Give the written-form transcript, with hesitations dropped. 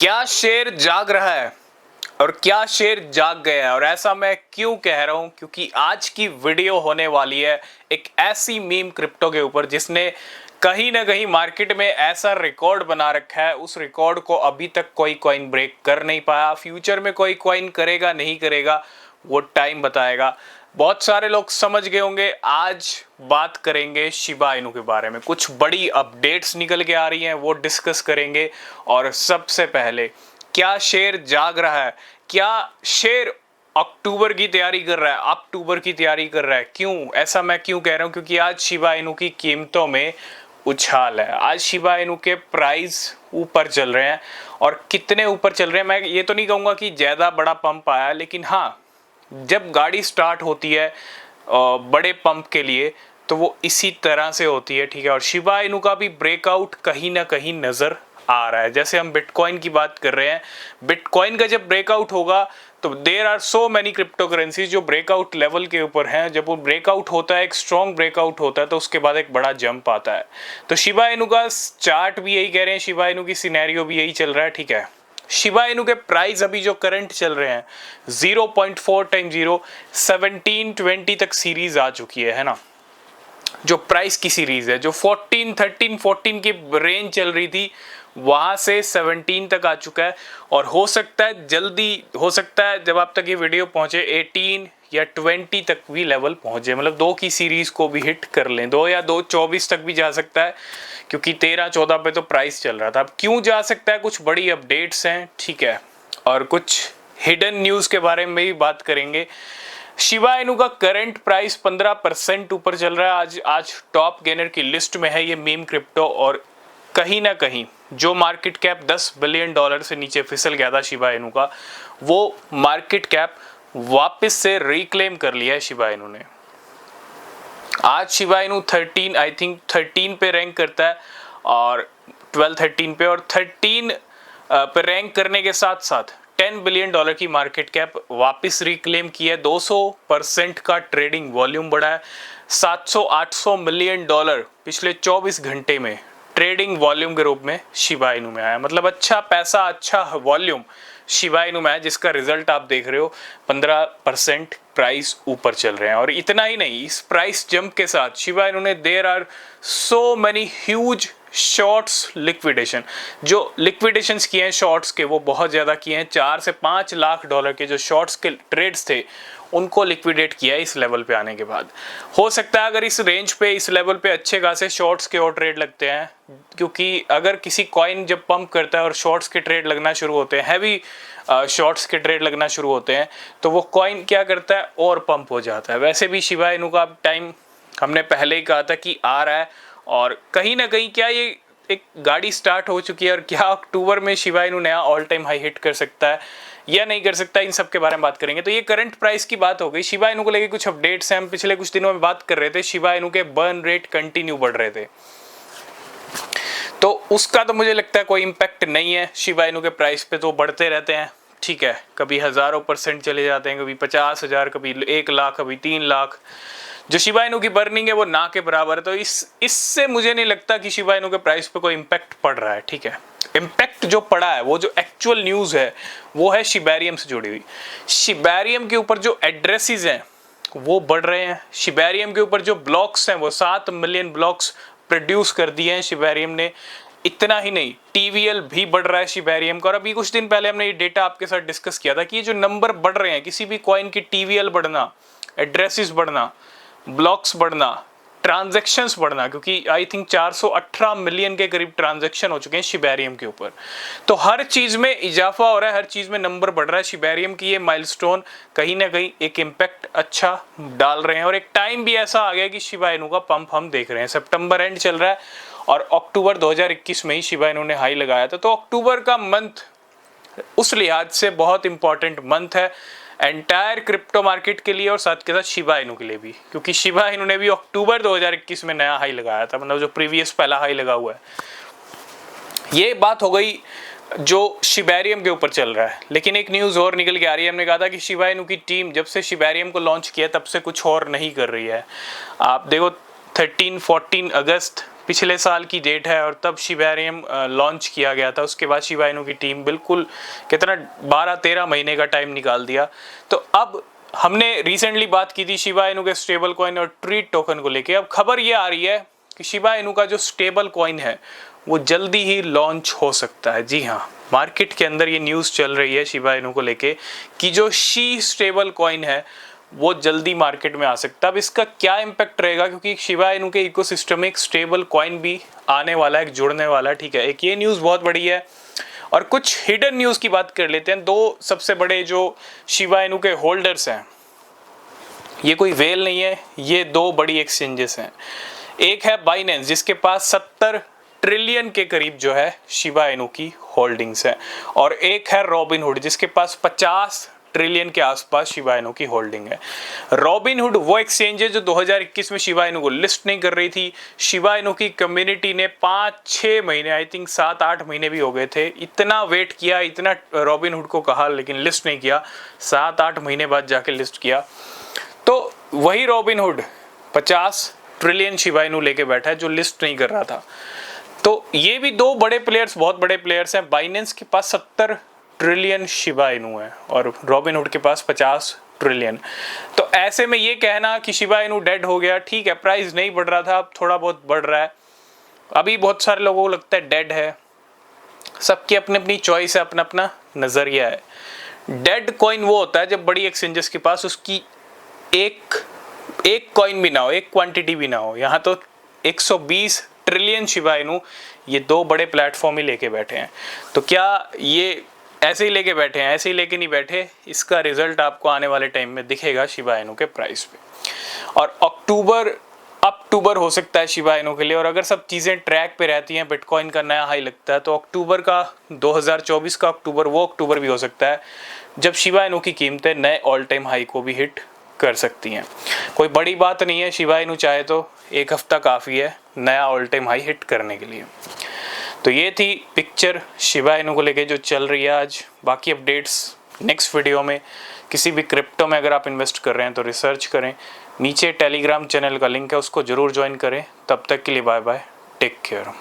क्या शेर जाग रहा है और क्या शेर जाग गया है। और ऐसा मैं क्यों कह रहा हूं, क्योंकि आज की वीडियो होने वाली है एक ऐसी मीम क्रिप्टो के ऊपर जिसने कहीं ना कहीं मार्केट में ऐसा रिकॉर्ड बना रखा है। उस रिकॉर्ड को अभी तक कोई कॉइन ब्रेक कर नहीं पाया। फ्यूचर में कोई कॉइन करेगा नहीं करेगा वो टाइम बताएगा। बहुत सारे लोग समझ गए होंगे। आज बात करेंगे शिबा इनू के बारे में। कुछ बड़ी अपडेट्स निकल के आ रही हैं, वो डिस्कस करेंगे। और सबसे पहले, क्या शेर जाग रहा है? क्या शेर अक्टूबर की तैयारी कर रहा है, अक्टूबर की तैयारी कर रहा है? क्यों ऐसा मैं क्यों कह रहा हूं? क्योंकि आज शिबा इनू की कीमतों में उछाल है। आज शिबा इनू के प्राइस ऊपर चल रहे हैं। और कितने ऊपर चल रहे हैं, मैं ये तो नहीं कहूंगा कि ज्यादा बड़ा पंप आया, लेकिन हाँ, जब गाड़ी स्टार्ट होती है बड़े पंप के लिए तो वो इसी तरह से होती है, ठीक है। और शिबा इनू का भी ब्रेकआउट कहीं ना कहीं नजर आ रहा है। जैसे हम बिटकॉइन की बात कर रहे हैं, बिटकॉइन का जब ब्रेकआउट होगा तो there are so many crypto currencies जो ब्रेकआउट लेवल के ऊपर हैं। जब वो ब्रेकआउट होता है, एक स्ट्रॉन्ग ब्रेकआउट होता है, तो उसके बाद एक बड़ा जंप आता है। तो शिबा इनू का चार्ट भी यही कह रहे हैं, शिबा इनू की सिनेरियो भी यही चल रहा है, ठीक है। शिबा इनू के प्राइस अभी जो करंट चल रहे हैं 0.4 टाइम 0 1720 तक सीरीज आ चुकी है ना। जो प्राइस की सीरीज है, जो 14 13 14 की रेंज चल रही थी, वहां से 17 तक आ चुका है। और हो सकता है जल्दी, हो सकता है जब आप तक ये वीडियो पहुंचे 18 या 20 तक भी लेवल पहुंचे, मतलब 2 की सीरीज को भी हिट कर लें। 2 या 2.24 तक भी जा सकता है, क्योंकि 13-14 पे तो प्राइस चल रहा था। अब क्यों जा सकता है, कुछ बड़ी अपडेट्स हैं, ठीक है। और कुछ हिडन न्यूज के बारे में भी बात करेंगे। शिबा इनू का करंट प्राइस 15% ऊपर चल रहा है। आज टॉप गेनर की लिस्ट में है ये मीम क्रिप्टो। और कहीं ना कहीं जो मार्केट कैप $10 बिलियन से नीचे फिसल गया था शिबा इनू का, वो मार्केट कैप वापस से रिक्लेम कर लिया है शिबा इनू ने। आज शिबा इनू 13, आई थिंक 13 पे रैंक करता है, और 12-13 पे, और 13 पे रैंक करने के साथ साथ $10 बिलियन की मार्केट कैप वापस रिक्लेम की है। 200% का ट्रेडिंग वॉल्यूम बढ़ा है। $700-800 मिलियन पिछले 24 घंटे में ट्रेडिंग वॉल्यूम के रूप में शिबा इनू में आया। मतलब अच्छा पैसा, अच्छा वॉल्यूम शिबा इनू में आया, जिसका रिजल्ट आप देख रहे हो। 15% प्राइस ऊपर चल रहे हैं। और इतना ही नहीं, इस प्राइस जंप के साथ शिबा इनू ने there are so many huge shorts liquidation. जो लिक्विडेशंस किए हैं शॉर्ट्स के, वो बहुत ज़्यादा किए हैं। $4 से $5 लाख के जो शॉर्ट्स के ट्रेड्स थे, उनको लिक्विडेट किया है इस लेवल पे आने के बाद। हो सकता है अगर इस रेंज पे, इस लेवल पे अच्छे खासे शॉर्ट्स के और ट्रेड लगते हैं, क्योंकि अगर किसी कॉइन जब पंप करता है और शॉर्ट्स के ट्रेड लगना शुरू होते हैं, हैवी शॉर्ट्स के ट्रेड लगना शुरू होते हैं, तो वो कॉइन क्या करता है, और पंप हो जाता है। वैसे भी शिबा इनू का टाइम हमने पहले ही कहा था कि आ रहा है। और कहीं ना कहीं क्या ये एक गाड़ी स्टार्ट हो चुकी है, और क्या अक्टूबर में शिबा इनू नया ऑल टाइम हाई हिट कर सकता है या नहीं कर सकता, इन सब के बारे में बात करेंगे। तो ये करंट प्राइस की बात हो गई। शिबा इनू को लेके कुछ अपडेट्स हैं। हम पिछले कुछ दिनों में बात कर रहे थे, शिबा इनू के बर्न रेट कंटिन्यू बढ़ रहे थे, तो उसका तो मुझे लगता है कोई इम्पैक्ट नहीं है शिबा इनू के प्राइस पे। तो बढ़ते रहते हैं, ठीक है। कभी हज़ारों % चले जाते हैं, कभी 50,000, कभी 1 लाख, कभी 3 लाख। जो शिबा इनू की बर्निंग है वो ना के बराबर है। तो इससे मुझे नहीं लगता कि शिबा इनू के प्राइस पे कोई इम्पैक्ट पड़ रहा है, ठीक है। इम्पैक्ट जो पड़ा है, वो जो एक्चुअल न्यूज़ है, वो है शिबेरियम से जुड़ी हुई। शिबेरियम के ऊपर जो एड्रेसेस हैं वो बढ़ रहे हैं। शिबेरियम के ऊपर जो ब्लॉक्स हैं, वो 7 मिलियन ब्लॉक्स प्रोड्यूस कर दिए हैं शिबेरियम ने। इतना ही नहीं, टीवीएल भी बढ़ रहा है शिबेरियम का। और अभी कुछ दिन पहले हमने ये डेटा आपके साथ डिस्कस किया था कि ये जो नंबर बढ़ रहे हैं, किसी भी कॉइन की टीवीएल बढ़ना, एड्रेसेस बढ़ना, ब्लॉक्स बढ़ना, ट्रांजैक्शंस बढ़ना, क्योंकि आई थिंक 418 मिलियन के करीब ट्रांजैक्शन हो चुके हैं शिबेरियम के ऊपर। तो हर चीज में इजाफा हो रहा है, हर चीज में नंबर बढ़ रहा है। शिबेरियम की ये माइलस्टोन कहीं ना कहीं एक इम्पैक्ट अच्छा डाल रहे हैं। और एक टाइम भी ऐसा आ गया कि शिबा इनू का पंप हम देख रहे हैं। सितंबर एंड चल रहा है, और अक्टूबर 2021 में ही शिबा इनू ने हाई लगाया था। तो अक्टूबर का मंथ उस लिहाज से बहुत इंपॉर्टेंट मंथ है एंटायर क्रिप्टो मार्केट के लिए, और साथ के साथ शिबा इनू के लिए भी, क्योंकि शिबा इनू ने भी अक्टूबर 2021 में नया हाई लगाया था, मतलब जो प्रीवियस पहला हाई लगा हुआ है। ये बात हो गई जो शिबेरियम के ऊपर चल रहा है। लेकिन एक न्यूज़ और निकल के आ रही है। हमने कहा था कि शिबा इनू की टीम जब से शिबेरियम को लॉन्च किया तब से कुछ और नहीं कर रही है। आप देखो 13-14 अगस्त पिछले साल की डेट है और तब शिबा इनू लॉन्च किया गया था। उसके बाद शिबा इनू की टीम बिल्कुल कितना 12-13 महीने का टाइम निकाल दिया। तो अब हमने रिसेंटली बात की थी शिबा इनू के स्टेबल कॉइन और ट्रीट टोकन को लेके। अब खबर ये आ रही है कि शिबा इनू का जो स्टेबल कॉइन है वो जल्दी ही लॉन्च हो सकता है। जी हाँ, मार्केट के अंदर ये न्यूज़ चल रही है शिबा इनू को लेके कि जो शी स्टेबल कॉइन है वो जल्दी मार्केट में आ सकता है। अब इसका क्या इम्पैक्ट रहेगा, क्योंकि शिबा इनू के इकोसिस्टम में एक स्टेबल कॉइन भी आने वाला है, एक जुड़ने वाला है। ठीक है, एक ये न्यूज़ बहुत बड़ी है। और कुछ हिडन न्यूज़ की बात कर लेते हैं। दो सबसे बड़े जो शिबा इनू के होल्डर्स हैं, ये कोई वेल नहीं है, ये दो बड़ी एक्सचेंजेस हैं। एक है बाइनेंस जिसके पास 70 ट्रिलियन के करीब जो है शिबा इनू की होल्डिंग्स है, और एक है रॉबिनहुड जिसके पास 50 ट्रिलियन के आसपास शिबा इनू की होल्डिंग है। रॉबिनहुड वो एक्सचेंज है जो 2021 में शिबा इनू को लिस्ट नहीं कर रही थी। शिबा इनू की कम्युनिटी ने 5-6 महीने, आई थिंक 7-8 महीने भी हो गए थे, इतना वेट किया, इतना रॉबिनहुड को कहा, लेकिन लिस्ट नहीं किया। 7-8 महीने बाद जाके लिस्ट किया। तो वही रॉबिनहुड 50 ट्रिलियन शिबा इनू लेके बैठा है जो लिस्ट नहीं कर रहा था। तो ये भी दो बड़े प्लेयर्स, बहुत बड़े प्लेयर्स हैं। बाइनेंस के पास 70 ट्रिलियन शिबा इनू है और रॉबिनहुड के पास 50 ट्रिलियन। तो ऐसे में ये कहना कि शिबा इनू डेड हो गया, ठीक है, प्राइस नहीं बढ़ रहा था, अब थोड़ा बहुत बढ़ रहा है। अभी बहुत सारे लोगों को लगता है डेड है। सबकी अपनी अपनी चॉइस है, अपना अपना नज़रिया है। डेड कॉइन वो होता है जब बड़ी एक्सचेंजेस के पास उसकी एक कॉइन भी ना हो, एक क्वांटिटी भी ना हो। यहाँ तो 120 ट्रिलियन शिबा इनू ये दो बड़े प्लेटफॉर्म ही लेके बैठे हैं। तो क्या ये ऐसे ही लेके बैठे हैं, ऐसे ही लेके नहीं बैठे, इसका रिजल्ट आपको आने वाले टाइम में दिखेगा शिबा इनू के प्राइस पे। और अक्टूबर हो सकता है शिबा इनू के लिए। और अगर सब चीज़ें ट्रैक पे रहती हैं, बिटकॉइन का नया हाई लगता है, तो अक्टूबर का 2024 का अक्टूबर वो अक्टूबर भी हो सकता है जब शिबा इनू की कीमतें नए ऑल टाइम हाई को भी हिट कर सकती हैं। कोई बड़ी बात नहीं है, शिबा इनू चाहे तो एक हफ्ता काफ़ी है नया ऑल टाइम हाई हिट करने के लिए। तो ये थी पिक्चर शिबा इनू को लेके जो चल रही है आज। बाकी अपडेट्स नेक्स्ट वीडियो में। किसी भी क्रिप्टो में अगर आप इन्वेस्ट कर रहे हैं तो रिसर्च करें। नीचे टेलीग्राम चैनल का लिंक है, उसको ज़रूर ज्वाइन करें। तब तक के लिए बाय बाय, टेक केयर।